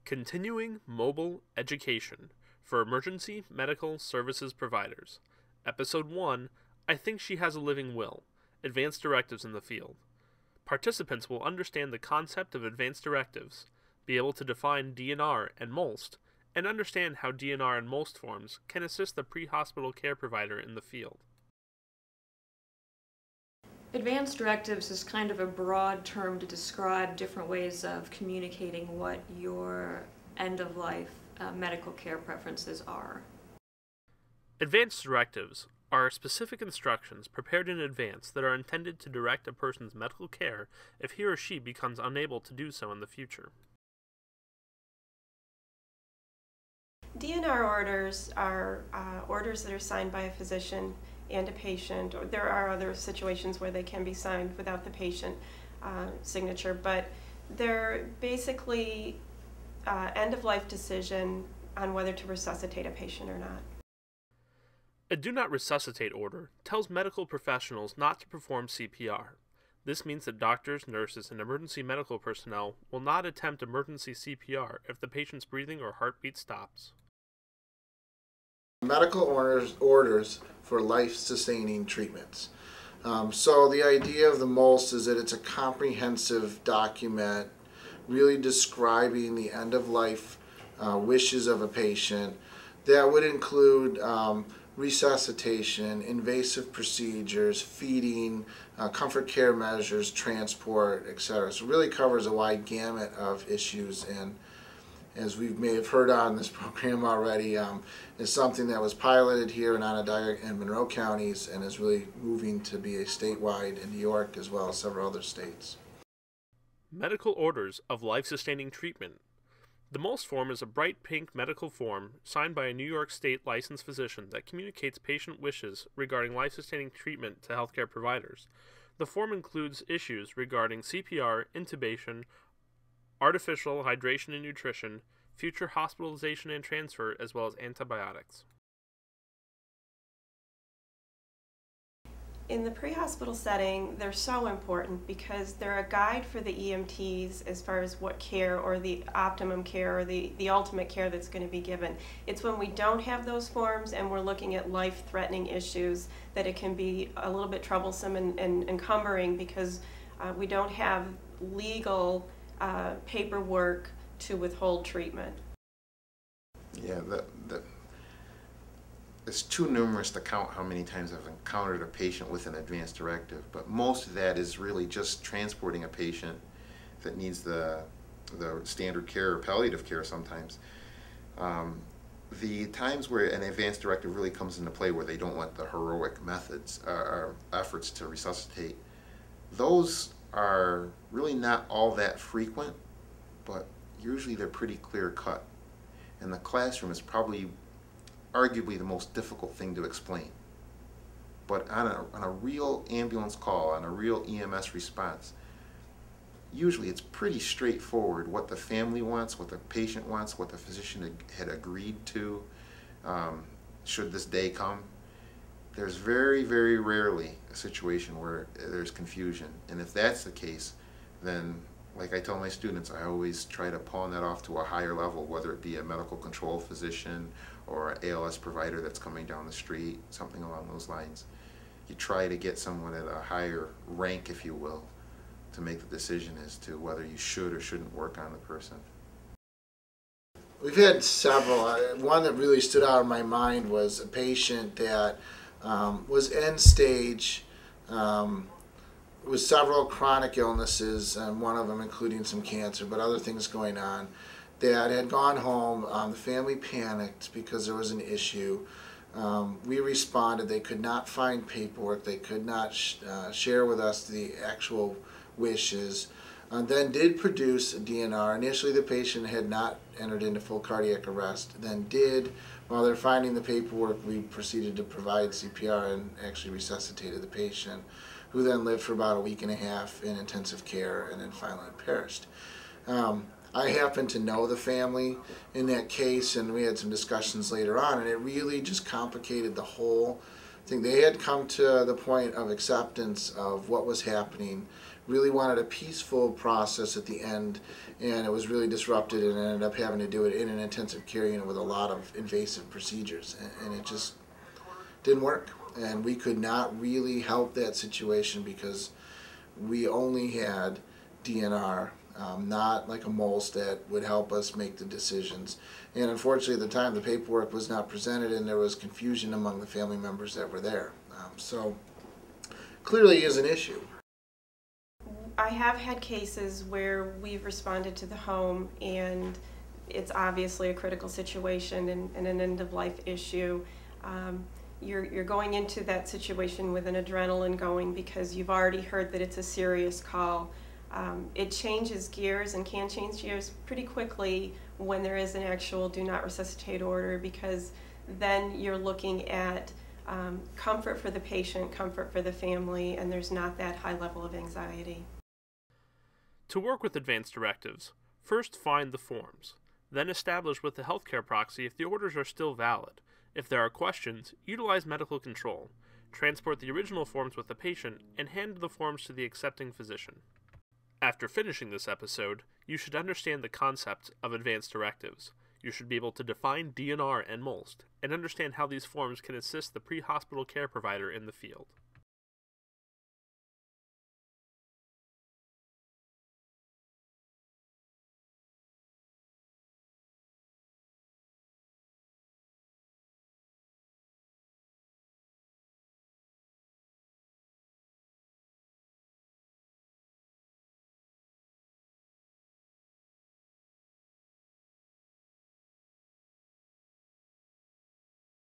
Continuing Mobile Education for Emergency Medical Services Providers. Episode 1, I Think She Has a Living Will, Advanced Directives in the Field. Participants will understand the concept of advanced directives, be able to define DNR and MOLST, and understand how DNR and MOLST forms can assist the pre-hospital care provider in the field. Advanced directives is kind of a broad term to describe different ways of communicating what your end-of-life medical care preferences are. Advanced directives are specific instructions prepared in advance that are intended to direct a person's medical care if he or she becomes unable to do so in the future. DNR orders are orders that are signed by a physician and a patient, or there are other situations where they can be signed without the patient signature, but they're basically end-of-life decision on whether to resuscitate a patient or not. A do not resuscitate order tells medical professionals not to perform CPR. This means that doctors, nurses, and emergency medical personnel will not attempt emergency CPR if the patient's breathing or heartbeat stops. Medical orders for life-sustaining treatments. So the idea of the MOLST is that it's a comprehensive document really describing the end-of-life wishes of a patient. That would include resuscitation, invasive procedures, feeding, comfort care measures, transport, etc. So it really covers a wide gamut of issues, and as we may have heard on this program already, is something that was piloted here in Onondaga and Monroe counties and is really moving to be a statewide in New York as well as several other states. Medical orders of life-sustaining treatment. The MOLST form is a bright pink medical form signed by a New York State licensed physician that communicates patient wishes regarding life-sustaining treatment to healthcare providers. The form includes issues regarding CPR, intubation, artificial hydration and nutrition, future hospitalization and transfer, as well as antibiotics. In the pre-hospital setting, they're so important because they're a guide for the EMTs as far as what care or the optimum care or the ultimate care that's going to be given. It's when we don't have those forms and we're looking at life-threatening issues that it can be a little bit troublesome and encumbering because we don't have legal paperwork to withhold treatment. Yeah, it's too numerous to count how many times I've encountered a patient with an advanced directive, but most of that is really just transporting a patient that needs the standard care or palliative care sometimes. The times where an advanced directive really comes into play where they don't want the heroic methods or efforts to resuscitate, those are really not all that frequent, but usually they're pretty clear cut. And the classroom is probably arguably the most difficult thing to explain. But on a real ambulance call, on a real EMS response, usually it's pretty straightforward what the family wants, what the patient wants, what the physician had agreed to should this day come. There's very, very rarely a situation where there's confusion. And if that's the case, then like I tell my students, I always try to pawn that off to a higher level, whether it be a medical control physician or an ALS provider that's coming down the street, something along those lines. You try to get someone at a higher rank, if you will, to make the decision as to whether you should or shouldn't work on the person. We've had several. One that really stood out in my mind was a patient that was end stage with several chronic illnesses, and one of them including some cancer, but other things going on, that had gone home. The family panicked because there was an issue. We responded. They could not find paperwork. They could not share with us the actual wishes. Then did produce a DNR. Initially the patient had not entered into full cardiac arrest. Then did. While they're finding the paperwork, we proceeded to provide CPR and actually resuscitated the patient, who then lived for about a week and a half in intensive care and then finally perished. I happen to know the family in that case, and we had some discussions later on, and it really just complicated the whole thing. They had come to the point of acceptance of what was happening, really wanted a peaceful process at the end, and it was really disrupted, and ended up having to do it in an intensive care unit with a lot of invasive procedures, and it just didn't work. And we could not really help that situation because we only had DNR, not like a MOLS that would help us make the decisions. And unfortunately, at the time, the paperwork was not presented, and there was confusion among the family members that were there. So clearly is an issue. I have had cases where we've responded to the home and it's obviously a critical situation and an end-of-life issue. You're going into that situation with an adrenaline going because you've already heard that it's a serious call. It changes gears and can change gears pretty quickly when there is an actual do not resuscitate order, because then you're looking at comfort for the patient, comfort for the family, and there's not that high level of anxiety. To work with advanced directives, first find the forms. Then establish with the healthcare proxy if the orders are still valid. If there are questions, utilize medical control. Transport the original forms with the patient and hand the forms to the accepting physician. After finishing this episode, you should understand the concept of advanced directives. You should be able to define DNR and MOLST and understand how these forms can assist the pre-hospital care provider in the field.